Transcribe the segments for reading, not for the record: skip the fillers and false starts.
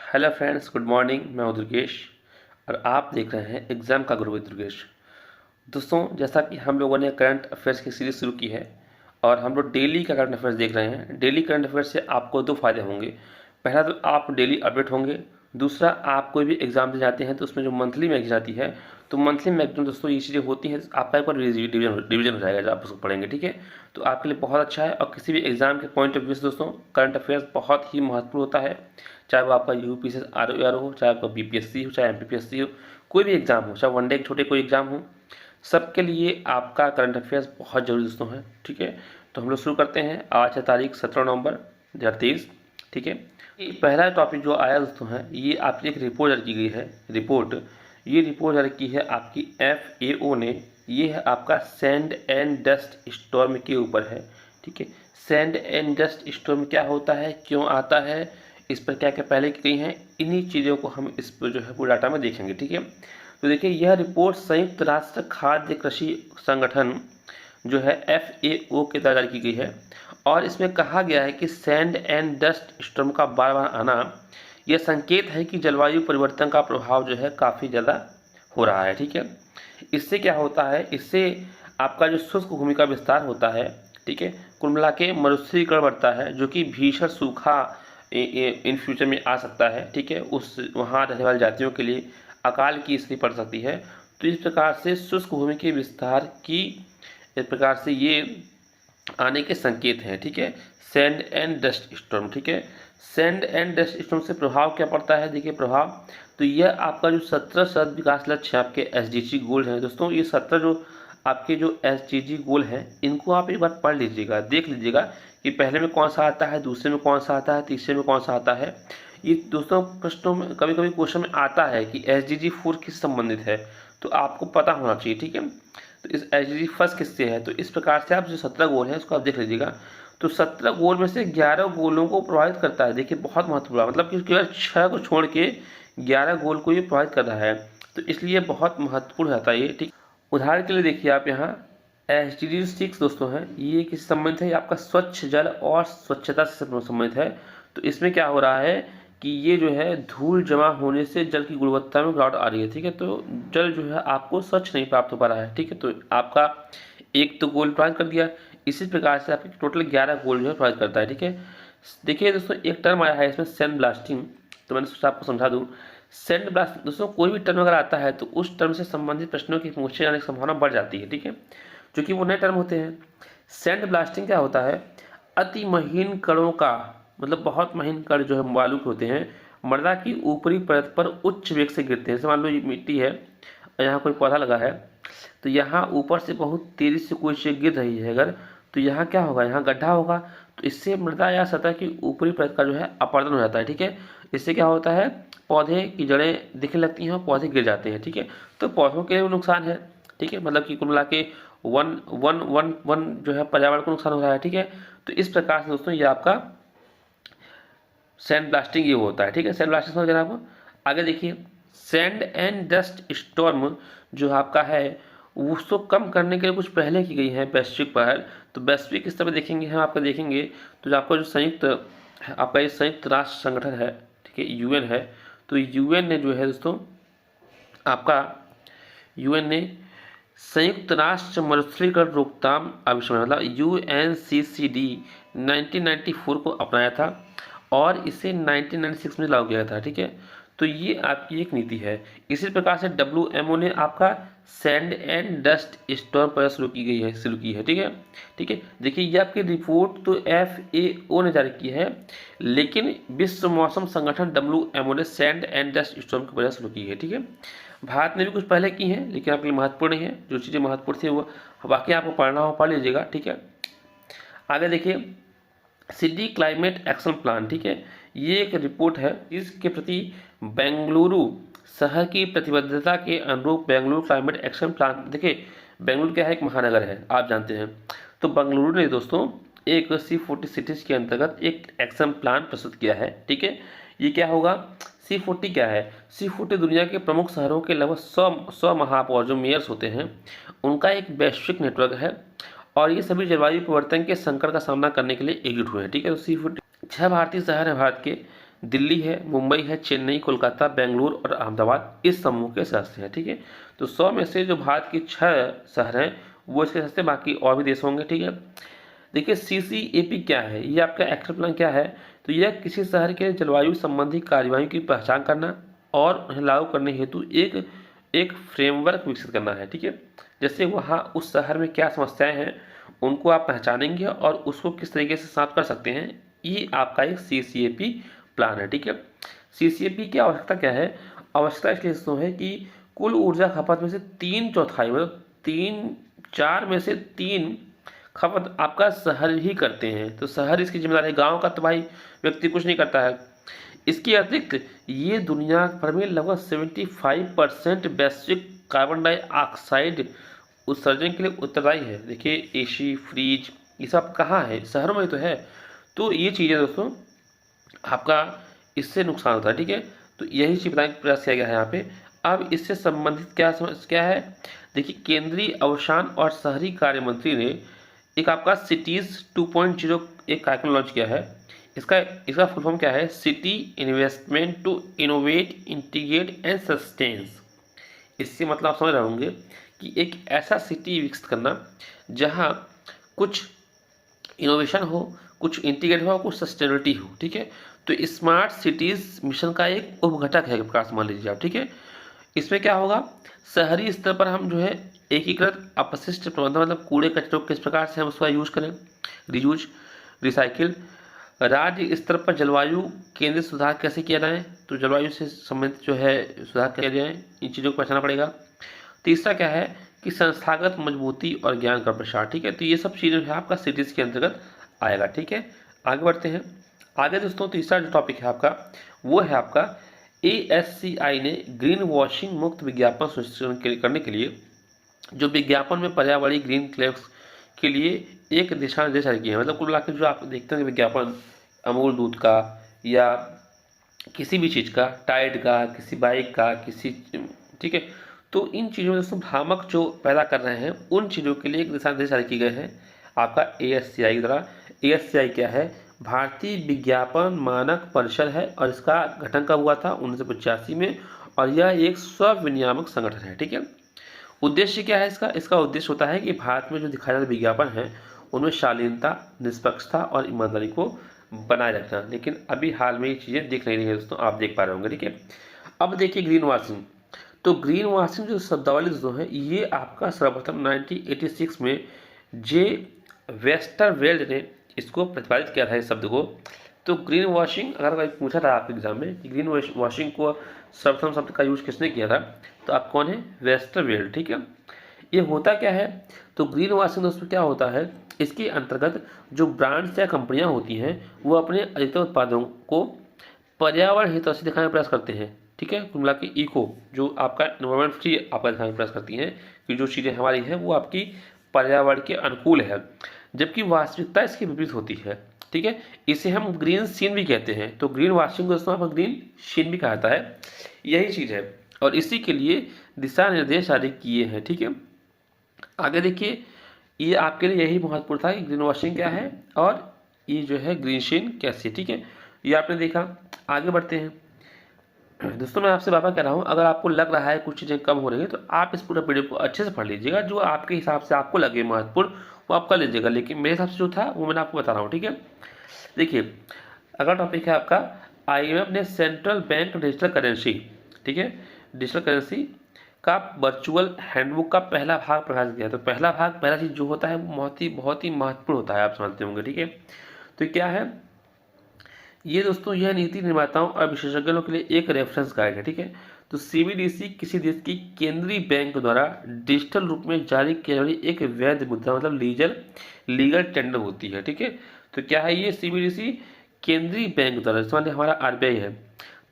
Hello friends, good morning. मैं हूं दुर्गेश और आप देख रहे हैं एग्ज़ाम का गुरु विद दुर्गेश। दोस्तों, जैसा कि हम लोगों ने करंट अफेयर्स की सीरीज़ शुरू की है और हम लोग डेली का करंट अफेयर्स देख रहे हैं। डेली करंट अफेयर्स से आपको दो फायदे होंगे। पहला तो आप डेली अपडेट होंगे। दूसरा, आप कोई भी एग्ज़ाम दे जाते हैं तो उसमें जो मंथली मैगजीन आती है, तो मंथली मैगजीन दोस्तों ये चीज़ें होती हैं, आपका एक बार डिवीजन हो जाएगा जब आप उसको पढ़ेंगे। ठीक है, तो आपके लिए बहुत अच्छा है। और किसी भी एग्ज़ाम के पॉइंट ऑफ व्यू से दोस्तों करंट अफेयर्स बहुत ही महत्वपूर्ण होता है। चाहे वो आपका यूपीएससी आर हो, चाहे आपका बीपीएससी हो, चाहे एमपीपीएससी हो, कोई भी एग्ज़ाम हो, चाहे वनडे के छोटे कोई एग्ज़ाम हो, सबके लिए आपका करंट अफेयर्स बहुत जरूरी दोस्तों है। ठीक है, तो हम लोग शुरू करते हैं। आज है तारीख 17 नवंबर 2023। ठीक है, ये पहला टॉपिक जो आया दोस्तों है, ये आपकी एक रिपोर्ट जारी की गई है। ये रिपोर्ट जारी की है आपकी FAO ने। ये है आपका सैंड एंड डस्ट स्टॉर्म के ऊपर है। ठीक है, सैंड एंड डस्ट स्टॉर्म क्या होता है, क्यों आता है, इस पर क्या क्या पहले की गई हैं, इन्हीं चीज़ों को हम इस पर जो है पूरे डाटा में देखेंगे। ठीक है, तो देखिए यह रिपोर्ट संयुक्त राष्ट्र खाद्य कृषि संगठन जो है FAO के द्वारा जारी की गई है और इसमें कहा गया है कि सैंड एंड डस्ट स्टॉर्म का बार बार आना यह संकेत है कि जलवायु परिवर्तन का प्रभाव जो है काफ़ी ज़्यादा हो रहा है। ठीक है, इससे क्या होता है, इससे आपका जो शुष्क भूमि का विस्तार होता है। ठीक है, कुल मिला के मरुस्थलीकरण बढ़ता है, जो कि भीषण सूखा इन फ्यूचर में आ सकता है। ठीक है, उस वहाँ रहने वाली जातियों के लिए अकाल की स्थिति पड़ सकती है। तो इस प्रकार से शुष्क भूमि के विस्तार की इस प्रकार से ये आने के संकेत हैं। ठीक है, सैंड एंड डस्ट स्टॉर्म। ठीक है, सैंड एंड डस्ट स्टॉर्म से प्रभाव क्या पड़ता है, देखिए प्रभाव तो यह आपका जो 17 शहद विकास लक्ष्य आपके SDG गोल हैं दोस्तों, ये 17 जो आपके जो SDG गोल हैं, इनको आप एक बार पढ़ लीजिएगा, देख लीजिएगा कि पहले में कौन सा आता है, दूसरे में कौन सा आता है, तीसरे में कौन सा आता है। ये दोस्तों प्रश्नों में कभी कभी क्वेश्चन में आता है कि SDG 4 किस संबंधित है, तो आपको पता होना चाहिए। ठीक है, तो इस SDG फर्स्ट किससे है, तो इस प्रकार से आप जो 17 गोल है उसको आप देख लीजिएगा। तो 17 गोल में से 11 गोलों को प्रभावित करता है। देखिए बहुत महत्वपूर्ण, मतलब कि केवल 6 को छोड़ के 11 गोल को ये प्रभावित कर रहा है, तो इसलिए बहुत महत्वपूर्ण रहता है ये। ठीक, उदाहरण के लिए देखिए आप यहाँ SDG 6 दोस्तों है, ये किस संबंधित है, ये आपका स्वच्छ जल और स्वच्छता से संबंधित है। तो इसमें क्या हो रहा है कि ये जो है धूल जमा होने से जल की गुणवत्ता में गिरावट आ रही है। ठीक है, तो जल जो है आपको स्वच्छ नहीं प्राप्त हो पा रहा है। ठीक है, तो आपका एक तो गोल प्रभावित कर दिया, इसी प्रकार से आपके टोटल 11 गोल जो है प्रभावित करता है। ठीक है, देखिए दोस्तों एक टर्म आया है इसमें सैंड ब्लास्टिंग, तो मैंने सोचा आपको समझा दूँ। सैंड ब्लास्ट दोस्तों कोई भी टर्म अगर आता है तो उस टर्म से संबंधित प्रश्नों की पूछे जाने की संभावना बढ़ जाती है। ठीक है, क्योंकि वो नए टर्म होते हैं। सैंड ब्लास्टिंग क्या होता है, अति महीन कणों का, मतलब बहुत महीन कण जो है बालू के होते हैं, मृदा की ऊपरी परत पर उच्च वेग से गिरते हैं। जैसे मान लो ये मिट्टी है और यहाँ कोई पौधा लगा है, तो यहाँ ऊपर से बहुत तेज़ी से कोई चीज़ गिर रही है अगर, तो यहाँ क्या होगा, यहाँ गड्ढा होगा, तो इससे मृदा या सतह की ऊपरी परत का जो है अपरदन हो जाता है। ठीक है, इससे क्या होता है, पौधे की जड़ें दिखने लगती हैं और पौधे गिर जाते हैं। ठीक है, तो पौधों के लिए भी नुकसान है। ठीक है, मतलब कि कुल मिला के वन वन वन वन जो है पर्यावरण को नुकसान हो रहा है। ठीक है, तो इस प्रकार से दोस्तों ये आपका सैंड ब्लास्टिंग ये होता है। ठीक है, सैंड ब्लास्टिंग समझ गए आपको। आगे देखिए, सैंड एंड डस्ट स्टॉर्म जो आपका है उसको कम करने के लिए कुछ पहले की गई है वैश्विक पहल। तो वैश्विक स्तर पर देखेंगे हम, आपका देखेंगे तो जो आपका जो आपका ये संयुक्त राष्ट्र संगठन है, ठीक है, UN है, तो UN ने जो है दोस्तों आपका UN ने संयुक्त राष्ट्र मरुस्थलीकरण रोकथाम अभियान मतलब UNCCD 1994 को अपनाया था और इसे 1996 में लागू किया था। ठीक है, तो ये आपकी एक नीति है। इसी प्रकार से WMO ने आपका सैंड एंड डस्ट स्टॉर्म पर शुरू की है। ठीक है, देखिए ये आपकी रिपोर्ट तो FAO ने जारी की है, लेकिन विश्व मौसम संगठन WMO ने सैंड एंड डस्ट स्टॉर्म की वजह शुरू की है। ठीक है, भारत ने भी कुछ पहले की हैं, लेकिन आपके लिए महत्वपूर्ण नहीं है। जो चीज़ें महत्वपूर्ण थी वो बाकी आपको पढ़ना हो पढ़ लीजिएगा। ठीक है, आगे देखिए सिटी क्लाइमेट एक्शन प्लान। ठीक है, ये एक रिपोर्ट है इसके प्रति बेंगलुरु शहर की प्रतिबद्धता के अनुरूप बेंगलुरु क्लाइमेट एक्शन प्लान। देखिए बेंगलुरु क्या है, एक महानगर है आप जानते हैं, तो बेंगलुरु ने दोस्तों एक C40 सिटीज़ के अंतर्गत एक एक्शन प्लान प्रस्तुत किया है। ठीक है, ये क्या होगा, C40 क्या है, C40 दुनिया के प्रमुख शहरों के लगभग 100 महापौर जो मेयर्स होते हैं उनका एक वैश्विक नेटवर्क है और ये सभी जलवायु परिवर्तन के संकट का सामना करने के लिए एकजुट हुए हैं। ठीक है, तो C40 6 भारतीय शहर हैं भारत के, दिल्ली है, मुंबई है, चेन्नई, कोलकाता, बेंगलुरु और अहमदाबाद इस समूह के सदस्य हैं। ठीक है, तो 100 में से जो भारत के 6 शहर हैं वो इसके सदस्य, बाकी और भी देश होंगे। ठीक है, देखिए CCAP क्या है, ये आपका एक्शन प्लान क्या है, तो यह किसी शहर के जलवायु संबंधी कार्रवाई की पहचान करना और उन्हें लागू करने हेतु एक एक फ्रेमवर्क विकसित करना है। ठीक है, जैसे वहाँ उस शहर में क्या समस्याएं हैं उनको आप पहचानेंगे और उसको किस तरीके से समाप्त कर सकते हैं, ये आपका एक CCAP प्लान है। ठीक है, CCAP की आवश्यकता क्या है, आवश्यकता इसलिए तो है कि कुल ऊर्जा खपत में से 3/4 मतलब 4 में से 3 खपत आपका शहर ही करते हैं, तो शहर इसकी जिम्मेदारी है, गांव का तो भाई व्यक्ति कुछ नहीं करता है। इसके अतिरिक्त ये दुनिया भर में लगभग 75% वैश्विक कार्बन डाइऑक्साइड उत्सर्जन के लिए उत्तरदायी है। देखिए एसी, फ्रिज, ये सब कहाँ है, शहरों में तो है। तो ये चीज़ें दोस्तों आपका इससे नुकसान होता है। ठीक है, तो यही चीज़ बताने का प्रयास किया गया है यहाँ पे। अब इससे संबंधित क्या है, देखिए केंद्रीय आवासन और शहरी कार्य मंत्री ने एक आपका सिटीज़ 2.0 एक कार्यक्रम लॉन्च किया है। इसका इसका फुल फॉर्म क्या है, city investment to innovate, integrate and sustains. इससे मतलब आप समझ रहे होंगे कि एक ऐसा सिटी विकसित करना जहाँ कुछ इनोवेशन हो, कुछ इंटीग्रेट हो, कुछ सस्टेनेबिलिटी हो। ठीक है, तो स्मार्ट सिटीज़ मिशन का एक उपघटक है प्रकाश, मान लीजिए आप। ठीक है, इसमें क्या होगा, शहरी स्तर पर हम जो है एकीकृत अपशिष्ट प्रबंधन मतलब कूड़े कचरों किस प्रकार से हम उसका यूज करें, रीयूज, रिसाइकिल। राज्य स्तर पर जलवायु केंद्रित सुधार कैसे किया जाए, तो जलवायु से संबंधित जो है सुधार किया जाए, इन चीज़ों को पहचानना पड़ेगा। तीसरा क्या है कि संस्थागत मजबूती और ज्ञान का प्रसार। ठीक है, तो ये सब चीज़ें है आपका सिटीज़ के अंतर्गत आएगा। ठीक है, आगे बढ़ते हैं। आगे दोस्तों तीसरा जो टॉपिक है आपका वो है आपका ASCI ने ग्रीन वॉशिंग मुक्त विज्ञापन सुनिश्चित करने के लिए जो विज्ञापन में पर्यावरणीय ग्रीन क्लेम्स के लिए एक दिशा निर्देश जारी किए हैं। मतलब कुल मिलाकर जो आप देखते हैं विज्ञापन अमूल दूध का या किसी भी चीज़ का, टाइड का, किसी बाइक का, किसी, ठीक है, तो इन चीज़ों में दोस्तों भ्रामक जो पैदा कर रहे हैं उन चीज़ों के लिए एक दिशा निर्देश जारी किए गए हैं आपका ASCI के द्वारा। ASCI क्या है, भारतीय विज्ञापन मानक परिषद है और इसका गठन कब हुआ था, 1985 में, और यह एक स्व-विनियामक संगठन है। ठीक है, उद्देश्य क्या है इसका उद्देश्य होता है कि भारत में जो दिखाए जाने विज्ञापन है उनमें शालीनता, निष्पक्षता और ईमानदारी को बनाए रखना। लेकिन अभी हाल में ये चीज़ें दिख नहीं रही है दोस्तों, आप देख पा रहे होंगे। ठीक है, अब देखिए ग्रीन वॉशिंग। तो ग्रीन वॉशिंग जो शब्दावली जो है ये आपका सर्वप्रथम 1986 में जे वेस्टरवेल्ड ने इसको प्रतिपादित किया था इस शब्द को। तो ग्रीन वॉशिंग अगर कोई पूछा था आपके एग्जाम में कि ग्रीन वॉशिंग को सर्वप्रथम शब्द का यूज किसने किया था, तो आप कौन है, वेस्टरवेल्ड। ठीक है, ये होता क्या है, तो ग्रीन वॉशिंग दोस्तों क्या होता है, इसके अंतर्गत जो ब्रांड्स या कंपनियां होती हैं वो अपने अधिकतर उत्पादों को पर्यावरण हितैषी से दिखाने का प्रयास करते हैं। ठीक है, कुल मिला के इको जो आपका एनवायरमेंट फ्री आपका दिखाने का प्रयास करती हैं कि जो चीज़ें हमारी हैं वो आपकी पर्यावरण के अनुकूल है, जबकि वास्तविकता इसकी विपरीत होती है। ठीक है, इसे हम ग्रीन सीन भी कहते हैं। तो ग्रीन वॉशिंग दोस्तों आपको ग्रीन सीन भी कहा जाता है, यही चीज़ है और इसी के लिए दिशा निर्देश जारी किए हैं। ठीक है, आगे देखिए, ये आपके लिए यही महत्वपूर्ण था कि ग्रीन वॉशिंग क्या है और ये जो है ग्रीन सीन कैसे। ठीक है, ये आपने देखा। आगे बढ़ते हैं दोस्तों, मैं आपसे बाबा कह रहा हूँ, अगर आपको लग रहा है कुछ चीज़ें कम हो रही है तो आप इस पूरा वीडियो को अच्छे से पढ़ लीजिएगा, जो आपके हिसाब से आपको लगे महत्वपूर्ण वो आप कर लीजिएगा, लेकिन मेरे हिसाब से जो था वो मैंने आपको बता रहा हूँ। ठीक है, देखिए अगला टॉपिक है आपका IMF ने सेंट्रल बैंक डिजिटल करेंसी, ठीक है, डिजिटल करेंसी का वर्चुअल हैंडबुक का पहला भाग प्रकाशित किया। तो पहला चीज़ जो होता है वो बहुत ही महत्वपूर्ण होता है, आप समझते होंगे। ठीक है, तो क्या है ये दोस्तों, यह नीति निर्माताओं और विशेषज्ञों के लिए एक रेफरेंस गाइड है। ठीक है, तो CBDC किसी देश की केंद्रीय बैंक द्वारा डिजिटल रूप में जारी की जाने वाली एक वैध मुद्रा मतलब लीगल टेंडर होती है। ठीक है, तो क्या है ये CBDC केंद्रीय बैंक द्वारा, जैसे मान लीजिए हमारा RBI है,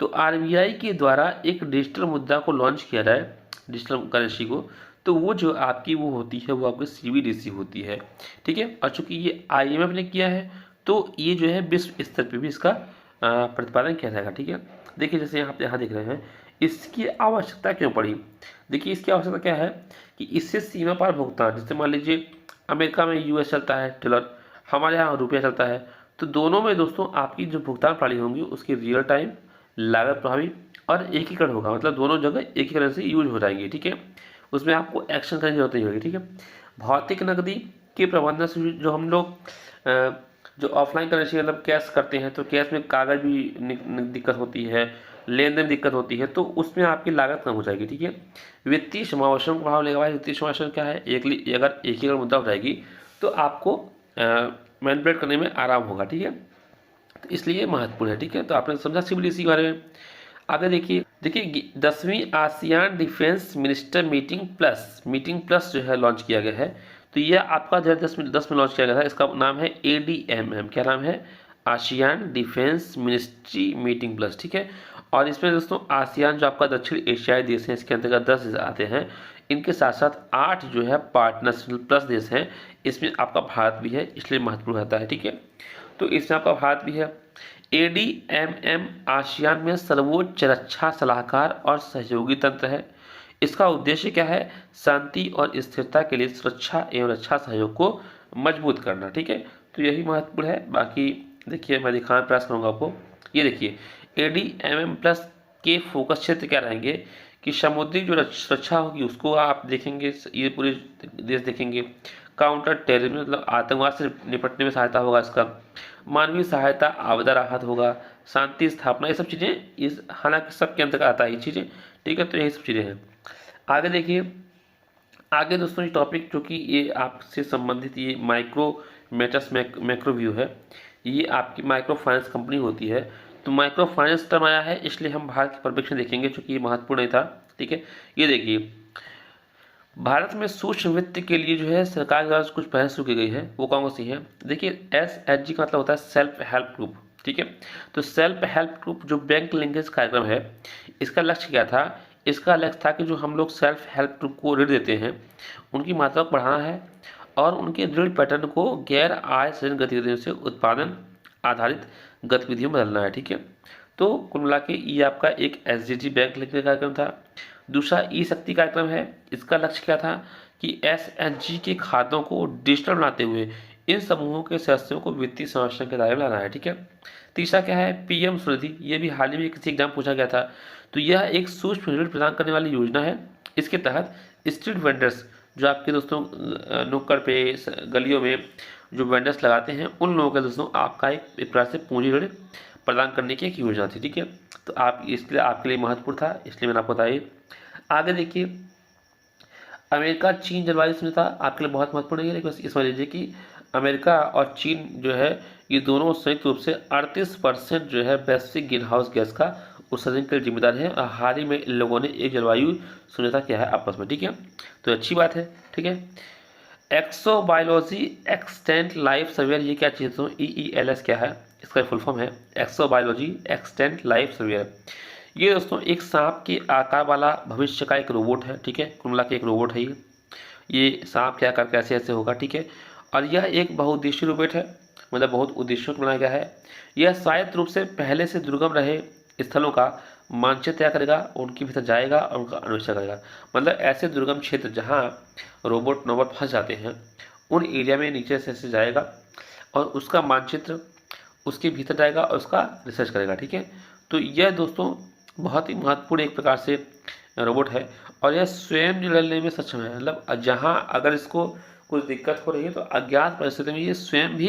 तो RBI के द्वारा एक डिजिटल मुद्रा को लॉन्च किया जाए, डिजिटल करेंसी को, तो वो जो आपकी वो होती है वो आपकी CBDC होती है। ठीक है, और चूंकि ये IMF ने किया है तो ये जो है विश्व स्तर पे भी इसका प्रतिपादन किया जाएगा। ठीक है, देखिए जैसे यहाँ देख रहे हैं, इसकी आवश्यकता क्यों पड़ी। देखिए इसकी आवश्यकता क्या है कि इससे सीमा पार भुगतान, जैसे मान लीजिए अमेरिका में US चलता है डॉलर, हमारे यहाँ रुपया चलता है, तो दोनों में दोस्तों आपकी जो भुगतान प्रणाली होंगी उसकी रियल टाइम, लागत प्रभावी और एकीकरण होगा, मतलब दोनों जगह एकीकरण से यूज हो जाएंगे। ठीक है, उसमें आपको एक्शन करने की जरूरत नहीं होगी। ठीक है, भौतिक नकदी के प्रबंधन से जो हम लोग जो ऑफलाइन करेंसी मतलब कैश करते हैं, तो कैश में कागज भी दिक्कत होती है, लेन देन दिक्कत होती है, तो उसमें आपकी लागत कम हो जाएगी। ठीक है, वित्तीय समावेशन का प्रभाव लेगा भाई। वित्तीय समावेशन क्या है, अगर एक ही अगर मुद्रा हो जाएगी तो आपको मैनिपुलेट करने में आराम होगा। ठीक है, तो इसलिए महत्वपूर्ण है। ठीक है, तो आपने समझा सीबीडीसी के बारे में। आगे देखिए 10वीं ASEAN defence minister meeting plus जो है लॉन्च किया गया है। तो यह आपका 2010 में लॉन्च किया गया था। इसका नाम है ADMM। क्या नाम है, ASEAN defence ministry meeting plus. ठीक है, और इसमें दोस्तों आसियान जो आपका दक्षिण एशियाई देश है, इसके अंतर्गत 10 देश आते हैं। इनके साथ साथ 8 जो है पार्टनर्स प्लस देश हैं। इसमें आपका भारत भी है, इसलिए महत्वपूर्ण रहता है। ठीक है, तो इसमें आपका भारत भी है। ADMM आसियान में सर्वोच्च रक्षा सलाहकार और सहयोगी तंत्र है। इसका उद्देश्य क्या है, शांति और स्थिरता के लिए सुरक्षा एवं रक्षा सहयोग को मजबूत करना। ठीक है, तो यही महत्वपूर्ण है। बाकी देखिए मैं दिखाने का प्रयास करूंगा आपको। ये देखिए ADMM प्लस के फोकस क्षेत्र क्या रहेंगे कि समुद्री जो सुरक्षा होगी उसको आप देखेंगे, ये पूरे देश देखेंगे। काउंटर टेररिज्म मतलब आतंकवाद से निपटने में सहायता होगा इसका। मानवीय सहायता, आपदा राहत होगा, शांति स्थापना, ये सब चीज़ें इस हालांकि सबके अंतर्गत आता है ये चीज़ें। ठीक है, तो यही सब चीज़ें हैं। आगे देखिए, आगे दोस्तों ये टॉपिक जो कि ये आपसे संबंधित ये माइक्रो मेटस मैक्रो व्यू है। ये आपकी माइक्रो फाइनेंस कंपनी होती है। तो माइक्रो फाइनेंस टर्म आया है, इसलिए हम भारत के परिप्रेक्ष्य में देखेंगे चूँकि ये महत्वपूर्ण नहीं था। ठीक है, ये देखिए भारत में सूक्ष्म वित्त के लिए जो है सरकार द्वारा कुछ पहल शुरू की गई है, वो कौन सी है। देखिए SHG का मतलब होता है सेल्फ हेल्प ग्रुप। ठीक है, तो सेल्फ हेल्प ग्रुप जो बैंक लिंकेज कार्यक्रम है, इसका लक्ष्य क्या था, इसका लक्ष्य था कि जो हम लोग सेल्फ हेल्प ग्रुप को ऋण देते हैं उनकी मात्रा को बढ़ाना है और उनके ऋण पैटर्न को गैर आय सृजन गतिविधियों से उत्पादन आधारित गतिविधियों में बदलना है। ठीक है, तो कुल मिला के ये आपका एक SHG बैंक लिंकेज कार्यक्रम था। दूसरा E-शक्ति कार्यक्रम है। इसका लक्ष्य क्या था कि SHG के खातों को डिजिटल बनाते हुए इन समूहों के सदस्यों को वित्तीय संरक्षण के दायरे में लाना है। ठीक है, तीसरा क्या है, PM स्वनिधि। ये भी हाल ही में किसी एग्जाम पूछा गया था। तो यह एक सूक्ष्म ऋण प्रदान करने वाली योजना है। इसके तहत स्ट्रीट वेंडर्स जो आपके दोस्तों नुक्कड़ पे गलियों में जो वेंडर्स लगाते हैं उन लोगों का दोस्तों आपका एक प्रकार से पूंजी ऋण प्रदान करने की एक योजना थी। ठीक है, तो आप इसलिए आपके लिए महत्वपूर्ण था, इसलिए मैंने आपको बताया। आगे देखिए अमेरिका चीन जलवायु समझौता आपके लिए बहुत महत्वपूर्ण है, लेकिन इस समझ लीजिए कि अमेरिका और चीन जो है ये दोनों संयुक्त रूप से 38% जो है वैश्विक ग्रीन हाउस गैस का उत्सर्जन के लिए जिम्मेदार है। और हाल ही में इन लोगों ने एक जलवायु समझौता किया है आपस में। ठीक है, तो अच्छी बात है। ठीक है, एक्सोबायोलॉजी एक्सटेंट लाइफ सर्वेयर, ये क्या चीज़ है, EELS क्या है, इसका फुल फॉर्म है एक्सोबायोलॉजी एक्सटेंट लाइफ सर्वेयर। ये दोस्तों एक सांप के आकार वाला भविष्य का एक रोबोट है। ठीक है, कुल मिला के एक रोबोट है ये सांप क्या कर कैसे ऐसे होगा। ठीक है, और यह एक बहुउद्देशीय रोबोट है, मतलब बहुत उद्देश्यों को बनाया गया है। यह स्वायत्त रूप से पहले से दुर्गम रहे स्थलों का मानचित्र तैयार करेगा, उनके भीतर जाएगा और उनका अन्वेषण करेगा। मतलब ऐसे दुर्गम क्षेत्र जहाँ रोबोट नोबोट फंस जाते हैं उन एरिया में नीचे से जाएगा और उसका मानचित्र उसके भीतर जाएगा और उसका रिसर्च करेगा। ठीक है, तो यह दोस्तों बहुत ही महत्वपूर्ण एक प्रकार से रोबोट है और यह स्वयं निर्णय लेने में सक्षम है। मतलब जहाँ अगर इसको कुछ दिक्कत हो रही है तो अज्ञात परिस्थिति में ये स्वयं भी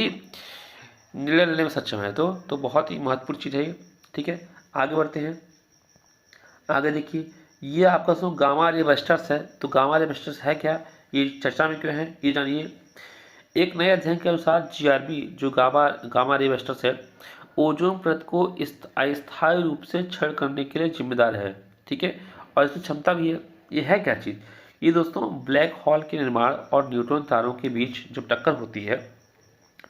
निर्णय लेने में सक्षम है। तो बहुत ही महत्वपूर्ण चीज़ है ये। ठीक है, आगे बढ़ते हैं। आगे देखिए ये आपका सो गामा रे बस्टर्स है। तो गामा रे बस्टर्स है क्या, ये चर्चा में क्यों है, ये जानिए। एक नए अध्ययन के अनुसार GRB जो गामा रे बस्टर्स है ओजोन परत को अस्थायी रूप से क्षरण करने के लिए जिम्मेदार है। ठीक है, और इसकी क्षमता भी है। ये है क्या चीज़, ये दोस्तों ब्लैक होल के निर्माण और न्यूट्रॉन तारों के बीच जब टक्कर होती है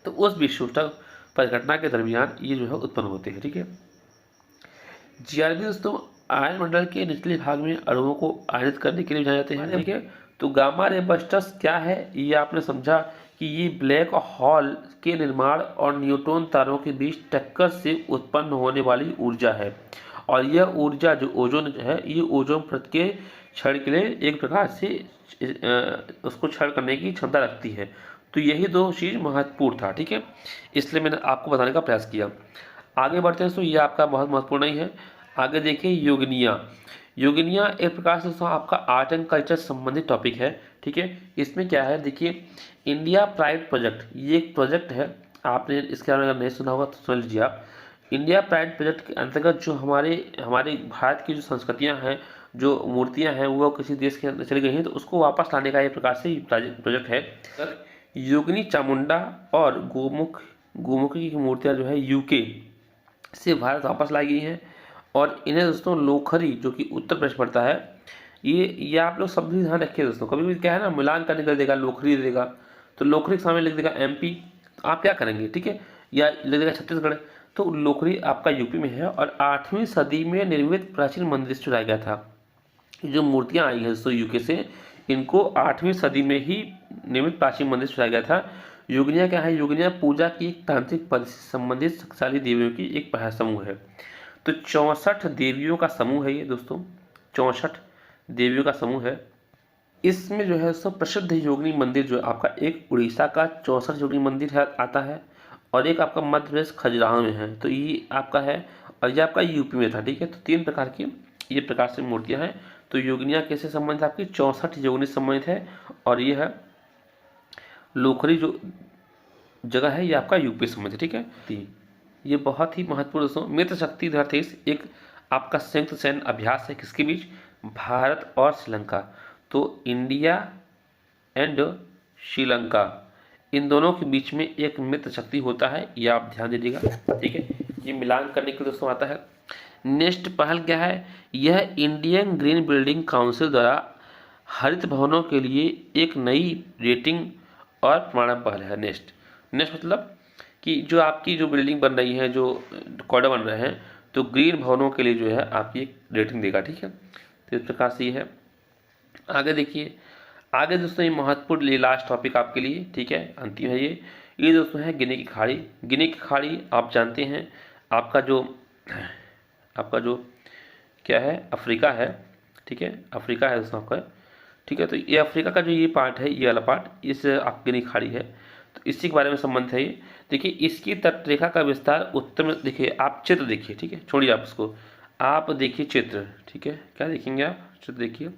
तो उस विस्फोटक परिघटना के दरमियान ये जो है उत्पन्न होते हैं। ठीक है, GRB दोस्तों आयन मंडल के निचले भाग में अणुओं को आयनित करने के लिए जाने जाते हैं। ठीक है, तो गामा रे बस्टर्स क्या है, ये आपने समझा कि ये ब्लैक होल के निर्माण और न्यूट्रॉन तारों के बीच टक्कर से उत्पन्न होने वाली ऊर्जा है। और यह ऊर्जा जो ओजोन है ये ओजोन परत के क्षरण के लिए एक प्रकार से उसको क्षरण करने की क्षमता रखती है। तो यही दो चीज़ महत्वपूर्ण था, ठीक है, इसलिए मैंने आपको बताने का प्रयास किया। आगे बढ़ते हैं दोस्तों, ये आपका बहुत महत्वपूर्ण ही है। आगे देखिए योगिनिया। योगिनिया एक प्रकार से दोस्तों आपका आर्ट एंड कल्चर संबंधित टॉपिक है, ठीक है। इसमें क्या है देखिए, इंडिया प्राइड प्रोजेक्ट, ये एक प्रोजेक्ट है, आपने इसके बारे में अगर नहीं सुना होगा तो सुन लीजिए आप। इंडिया प्राइड प्रोजेक्ट के अंतर्गत जो हमारे हमारे भारत की जो संस्कृतियाँ हैं, जो मूर्तियाँ हैं, वो किसी देश के अंदर चली गई हैं, तो उसको वापस लाने का ये प्रकार से प्रोजेक्ट है। योगिनी चामुंडा और गोमुखी की मूर्तियाँ जो है यूके से भारत वापस लाई गई हैं। और इन्हें दोस्तों लोखरी, जो कि उत्तर प्रदेश पड़ता है, ये आप लोग सब भी ध्यान रखिए दोस्तों। कभी भी क्या है ना, मिलान करने कर देगा, लोखरी दे देगा, तो लोखरी के सामने लिख देगा एमपी, तो आप क्या करेंगे, ठीक है, या लिख देगा छत्तीसगढ़, तो लोखरी आपका यूपी में है। और 8वीं सदी में निर्मित प्राचीन मंदिर से चुराया गया था। जो मूर्तियाँ आई हैं दोस्तों यूके से, इनको 8वीं सदी में ही निर्मित प्राचीन मंदिर से चुराया गया था। योगिनिया क्या है, योगिनिया पूजा की एक तांत्रिक पद्धति से संबंधित शक्तिशाली देवियों की एक समूह है। तो 64 देवियों का समूह है ये दोस्तों, 64 देवियों का समूह है। इसमें जो है सो प्रसिद्ध योगिनी मंदिर जो है आपका, एक उड़ीसा का 64 योगिनी मंदिर है आता है, और एक आपका मध्य प्रदेश खजुराहो में है, तो ये आपका है, और ये आपका यूपी में था, ठीक है। तो 3 प्रकार की ये प्रकार से मूर्तियाँ हैं। तो योगिनियाँ कैसे संबंधित आपकी 64 योगिनी संबंधित है, और ये है लोखरी जो जगह है, ये आपका यूपी संबंधित, ठीक है। ये बहुत ही महत्वपूर्ण दोस्तों। मित्र शक्ति 2023 एक आपका संयुक्त सैन्य अभ्यास है, किसके बीच, भारत और श्रीलंका। तो इंडिया एंड श्रीलंका, इन दोनों के बीच में एक मित्र शक्ति होता है, ये आप ध्यान दीजिएगा, ठीक है। ये मिलान करने के लिए दोस्तों आता है। नेक्स्ट पहल क्या है, यह इंडियन ग्रीन बिल्डिंग काउंसिल द्वारा हरित भवनों के लिए एक नई रेटिंग और प्रमाणन पहल है। नेक्स्ट मतलब कि जो आपकी जो बिल्डिंग बन रही है, जो कॉरिडोर बन रहे हैं, तो ग्रीन भवनों के लिए जो है आपकी एक रेटिंग देगा, ठीक है। तो इस प्रकार से ये है। आगे देखिए, आगे दोस्तों ये महत्वपूर्ण, ये लास्ट टॉपिक आपके लिए, ठीक है, अंतिम है ये दोस्तों है गिनी की खाड़ी। गिनी की खाड़ी आप जानते हैं, आपका जो क्या है, अफ्रीका है, ठीक है, अफ्रीका है दोस्तों आपका, ठीक है। तो ये अफ्रीका का जो ये पार्ट है, ये वाला पार्ट, इस आप गिनी खाड़ी है, तो इसी के बारे में संबंध है ये। देखिए इसकी तटरेखा का विस्तार उत्तर में, देखिए आप चित्र देखिए, ठीक है, छोड़िए आप इसको, आप देखिए चित्र, ठीक है, क्या देखेंगे आप, चित्र देखिए,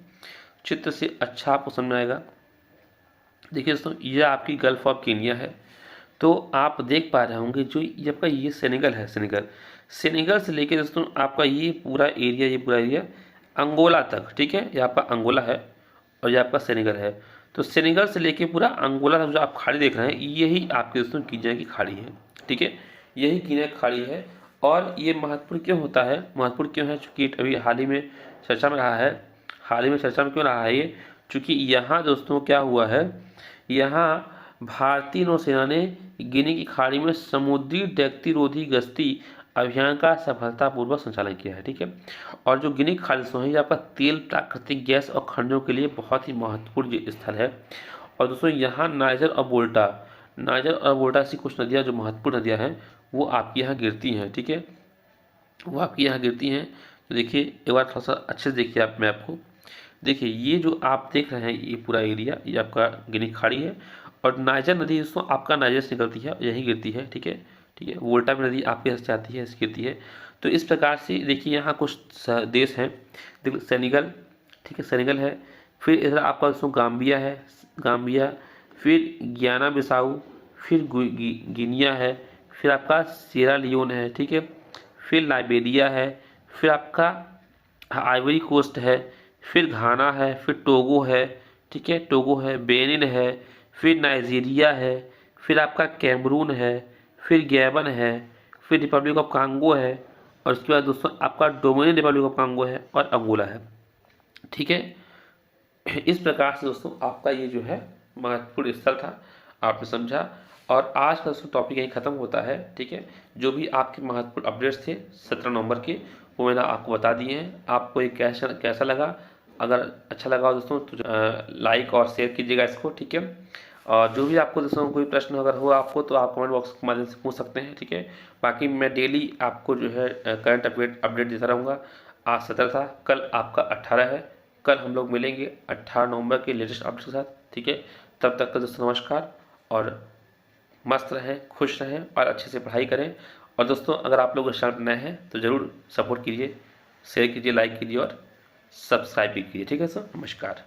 चित्र से अच्छा आपको समझ में आएगा। देखिए दोस्तों, ये आपकी गल्फ ऑफ केनिया है, तो आप देख पा रहे होंगे जो ये आपका ये सेनेगल है, सेनेगल से लेके दोस्तों आपका ये पूरा एरिया अंगोला तक, ठीक है, ये आपका अंगोला है, और ये आपका सेनेगल है। तो सेनेगल से लेके पूरा अंगोला तक जो आप खाड़ी देख रहे हैं, यही आपके दोस्तों कीनिया की खाड़ी है, ठीक है, यही कीनिया की खाड़ी है। और ये महत्वपूर्ण क्यों होता है, महत्वपूर्ण क्यों है, चूँकि अभी हाल ही में चर्चा में रहा है, हाल ही में चर्चा में क्यों रहा है ये, चूँकि यहाँ दोस्तों क्या हुआ है, यहाँ भारतीय नौसेना ने गिनी की खाड़ी में समुद्री डैक्तिरोधी गश्ती अभियान का सफलतापूर्वक संचालन किया है, ठीक है। और जो गिनी की खाड़ी है, ये आपका तेल, प्राकृतिक गैस और खनिजों के लिए बहुत ही महत्वपूर्ण स्थल है। और दोस्तों यहाँ नाइजर और वोल्टा ऐसी कुछ नदियाँ, जो महत्वपूर्ण नदियाँ हैं, वो आपके यहाँ गिरती हैं, ठीक है, वो आपके यहाँ गिरती हैं। तो देखिए एक बार थोड़ा सा अच्छे से देखिए आप, मैं आपको देखिए, ये जो आप देख रहे हैं ये पूरा एरिया, ये आपका गिनी खाड़ी है, और नाइजर नदी दोस्तों आपका नाइजर से निकलती है, यही गिरती है, ठीक है, वोल्टा भी नदी आपके यहाँ से आती है, ऐसी गिरती है। तो इस प्रकार से देखिए यहाँ कुछ देश हैं, देखिए सेनेगल, ठीक है, सेनेगल है, फिर इधर आपका दोस्तों गाम्बिया, फिर गियाना बिसाऊ, फिर गिनिया है, फिर आपका सिएरा लियोन है, ठीक है, फिर लाइबेरिया है, फिर आपका आइवरी कोस्ट है, फिर घाना है, फिर टोगो है, ठीक है, टोगो है, बेनिन है, फिर नाइजीरिया है, फिर आपका कैमरून है, फिर गैबन है, फिर रिपब्लिक ऑफ कांगो है, और उसके बाद दोस्तों आपका डोमिनियन रिपब्लिक ऑफ कांगो है, और अंगोला है, ठीक है। इस प्रकार से दोस्तों आपका ये जो है महत्वपूर्ण स्थल था, आपने समझा। और आज का दोस्तों टॉपिक यहीं ख़त्म होता है, ठीक है। जो भी आपके महत्वपूर्ण अपडेट्स थे 17 नवंबर के, वो मैंने आपको बता दिए हैं। आपको ये कैसा लगा, अगर अच्छा लगा हो दोस्तों तो लाइक और शेयर कीजिएगा इसको, ठीक है। और जो भी आपको दोस्तों कोई प्रश्न अगर हो आपको, तो आप कमेंट बॉक्स के माध्यम से पूछ सकते हैं, ठीक है। बाकी मैं डेली आपको जो है करंट अपडेट देता रहूँगा। आज 17 था, कल आपका 18 है, कल हम लोग मिलेंगे 18 नवंबर के लेटेस्ट अपडेट के साथ, ठीक है। तब तक का दोस्तों नमस्कार और मस्त रहें, खुश रहें और अच्छे से पढ़ाई करें। और दोस्तों, अगर आप लोग इस चैनल पर नए हैं तो ज़रूर सपोर्ट कीजिए, शेयर कीजिए, लाइक कीजिए और सब्सक्राइब भी कीजिए। ठीक है सर, नमस्कार।